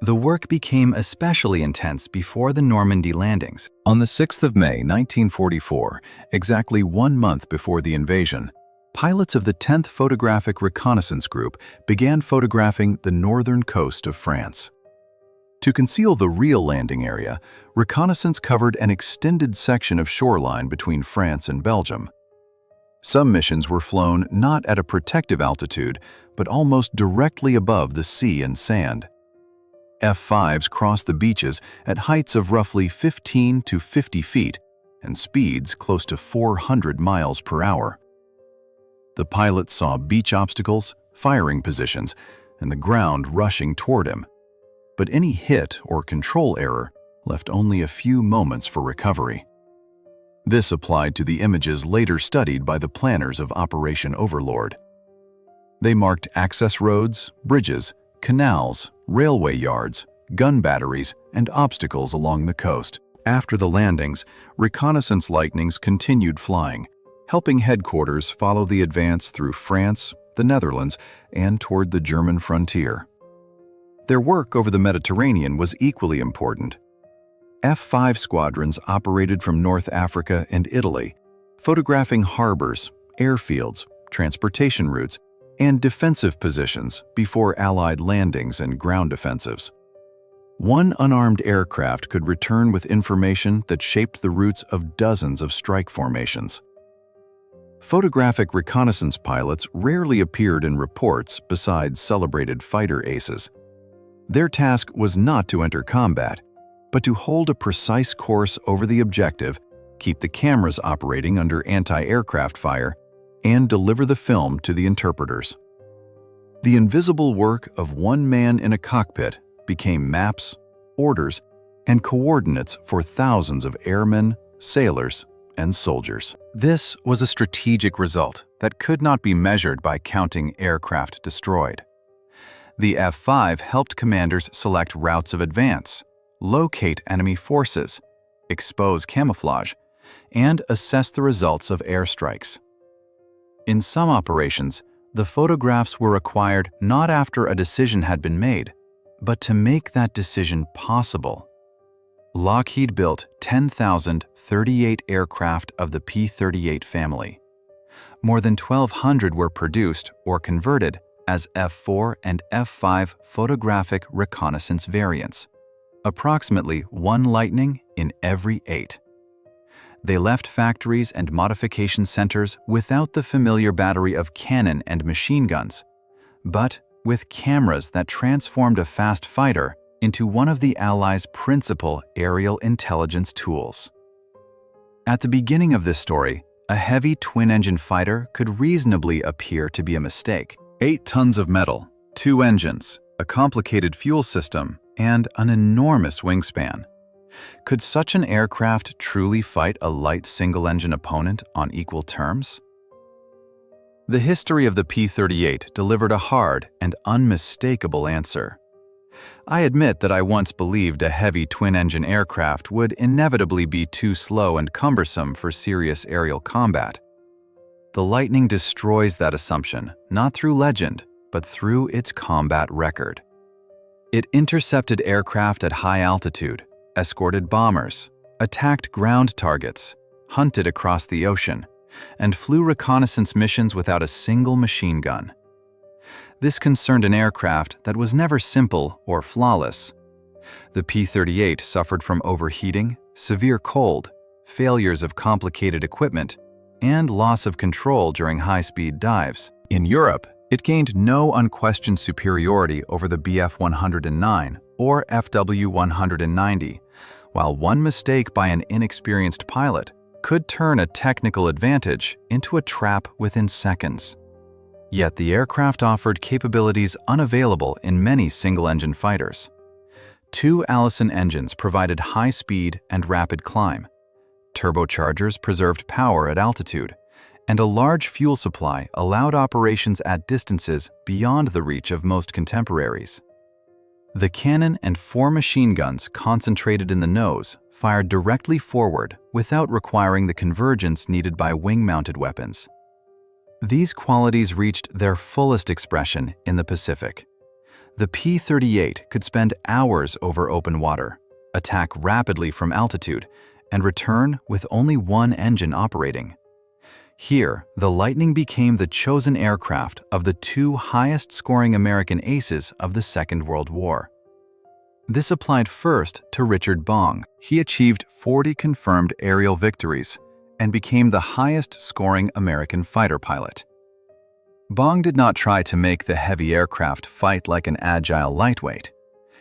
A: The work became especially intense before the Normandy landings. On the 6th of May 1944, exactly 1 month before the invasion, pilots of the 10th Photographic Reconnaissance Group began photographing the northern coast of France. To conceal the real landing area, reconnaissance covered an extended section of shoreline between France and Belgium. Some missions were flown not at a protective altitude, but almost directly above the sea and sand. F-5s crossed the beaches at heights of roughly 15 to 50 feet and speeds close to 400 miles per hour. The pilot saw beach obstacles, firing positions, and the ground rushing toward him. But any hit or control error left only a few moments for recovery. This applied to the images later studied by the planners of Operation Overlord. They marked access roads, bridges, canals, railway yards, gun batteries, and obstacles along the coast. After the landings, reconnaissance Lightnings continued flying, helping headquarters follow the advance through France, the Netherlands, and toward the German frontier. Their work over the Mediterranean was equally important. F-5 squadrons operated from North Africa and Italy, photographing harbors, airfields, transportation routes, and defensive positions before Allied landings and ground offensives. One unarmed aircraft could return with information that shaped the routes of dozens of strike formations. Photographic reconnaissance pilots rarely appeared in reports besides celebrated fighter aces. Their task was not to enter combat, but to hold a precise course over the objective, keep the cameras operating under anti-aircraft fire, and deliver the film to the interpreters. The invisible work of one man in a cockpit became maps, orders, and coordinates for thousands of airmen, sailors, and soldiers. This was a strategic result that could not be measured by counting aircraft destroyed. The F-5 helped commanders select routes of advance, locate enemy forces, expose camouflage, and assess the results of airstrikes. In some operations, the photographs were acquired not after a decision had been made, but to make that decision possible. Lockheed built 10,038 aircraft of the P-38 family. More than 1,200 were produced or converted as F-4 and F-5 photographic reconnaissance variants, approximately 1 Lightning in every 8. They left factories and modification centers without the familiar battery of cannon and machine guns, but with cameras that transformed a fast fighter into one of the Allies' principal aerial intelligence tools. At the beginning of this story, a heavy twin-engine fighter could reasonably appear to be a mistake. 8 tons of metal, 2 engines, a complicated fuel system, and an enormous wingspan. Could such an aircraft truly fight a light single-engine opponent on equal terms? The history of the P-38 delivered a hard and unmistakable answer. I admit that I once believed a heavy twin-engine aircraft would inevitably be too slow and cumbersome for serious aerial combat. The Lightning destroys that assumption, not through legend, but through its combat record. It intercepted aircraft at high altitude, escorted bombers, attacked ground targets, hunted across the ocean, and flew reconnaissance missions without a single machine gun. This concerned an aircraft that was never simple or flawless. The P-38 suffered from overheating, severe cold, failures of complicated equipment, and loss of control during high-speed dives. In Europe, it gained no unquestioned superiority over the Bf-109 or FW-190, while one mistake by an inexperienced pilot could turn a technical advantage into a trap within seconds. Yet the aircraft offered capabilities unavailable in many single-engine fighters. 2 Allison engines provided high speed and rapid climb. Turbochargers preserved power at altitude, and a large fuel supply allowed operations at distances beyond the reach of most contemporaries. The cannon and 4 machine guns concentrated in the nose fired directly forward without requiring the convergence needed by wing-mounted weapons. These qualities reached their fullest expression in the Pacific. The P-38 could spend hours over open water, attack rapidly from altitude, and return with only one engine operating. Here, the Lightning became the chosen aircraft of the 2 highest-scoring American aces of the Second World War. This applied first to Richard Bong. He achieved 40 confirmed aerial victories and became the highest-scoring American fighter pilot. Bong did not try to make the heavy aircraft fight like an agile lightweight.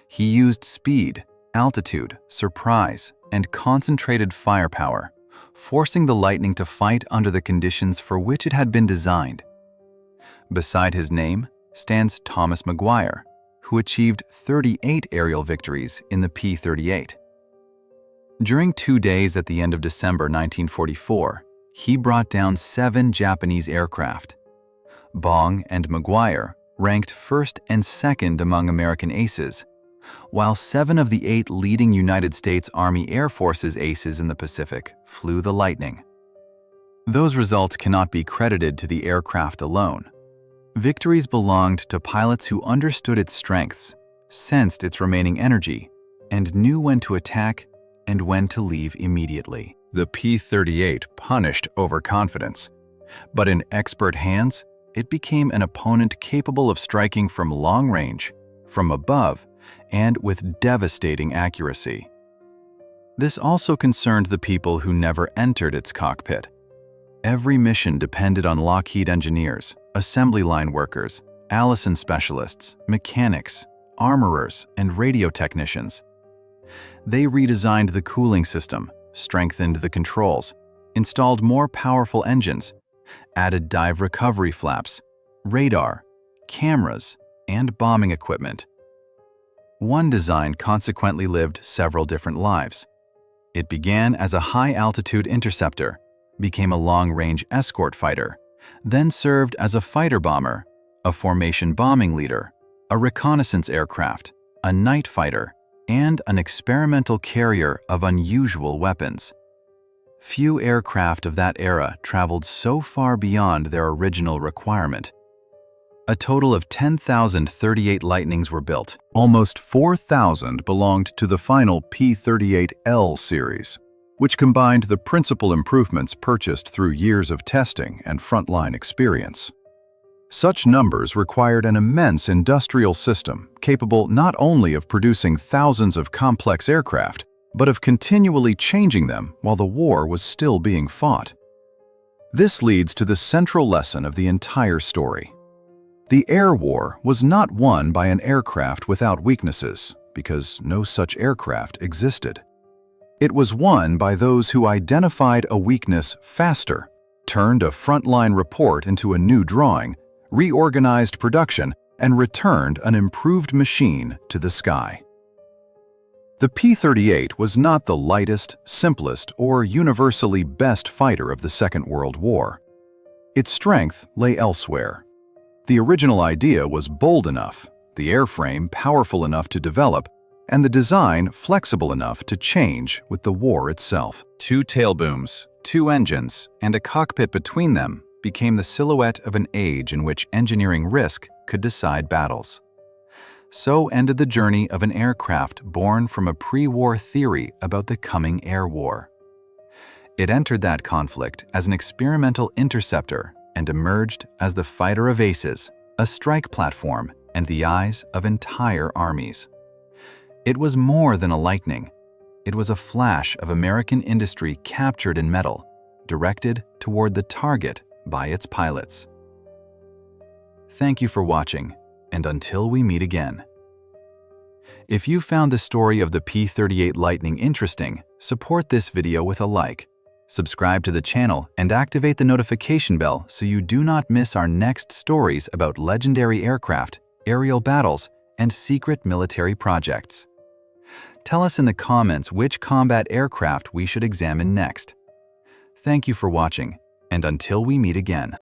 A: He used speed, altitude, surprise, and concentrated firepower, forcing the Lightning to fight under the conditions for which it had been designed. Beside his name stands Thomas McGuire, who achieved 38 aerial victories in the P-38. During 2 days at the end of December 1944, he brought down 7 Japanese aircraft. Bong and McGuire ranked first and second among American aces, while 7 of the 8 leading United States Army Air Force's aces in the Pacific flew the Lightning. Those results cannot be credited to the aircraft alone. Victories belonged to pilots who understood its strengths, sensed its remaining energy, and knew when to attack and when to leave immediately. The P-38 punished overconfidence, but in expert hands, it became an opponent capable of striking from long range, from above, and with devastating accuracy. This also concerned the people who never entered its cockpit. Every mission depended on Lockheed engineers, assembly line workers, Allison specialists, mechanics, armorers, and radio technicians. They redesigned the cooling system, strengthened the controls, installed more powerful engines, added dive recovery flaps, radar, cameras, and bombing equipment. One design consequently lived several different lives. It began as a high-altitude interceptor, became a long-range escort fighter, then served as a fighter bomber, a formation bombing leader, a reconnaissance aircraft, a night fighter, and an experimental carrier of unusual weapons. Few aircraft of that era traveled so far beyond their original requirement. A total of 10,038 Lightnings were built. Almost 4,000 belonged to the final P-38L series, which combined the principal improvements purchased through years of testing and frontline experience. Such numbers required an immense industrial system capable not only of producing thousands of complex aircraft, but of continually changing them while the war was still being fought. This leads to the central lesson of the entire story. The air war was not won by an aircraft without weaknesses, because no such aircraft existed. It was won by those who identified a weakness faster, turned a frontline report into a new drawing, reorganized production, and returned an improved machine to the sky. The P-38 was not the lightest, simplest, or universally best fighter of the Second World War. Its strength lay elsewhere. The original idea was bold enough, the airframe powerful enough to develop, and the design flexible enough to change with the war itself. 2 tailbooms, 2 engines, and a cockpit between them became the silhouette of an age in which engineering risk could decide battles. So ended the journey of an aircraft born from a pre-war theory about the coming air war. It entered that conflict as an experimental interceptor and emerged as the fighter of aces, a strike platform, and the eyes of entire armies. It was more than a Lightning. It was a flash of American industry captured in metal, directed toward the target by its pilots. Thank you for watching, and until we meet again. If you found the story of the P-38 Lightning interesting, support this video with a like. Subscribe to the channel and activate the notification bell so you do not miss our next stories about legendary aircraft, aerial battles, and secret military projects. Tell us in the comments which combat aircraft we should examine next. Thank you for watching, and until we meet again.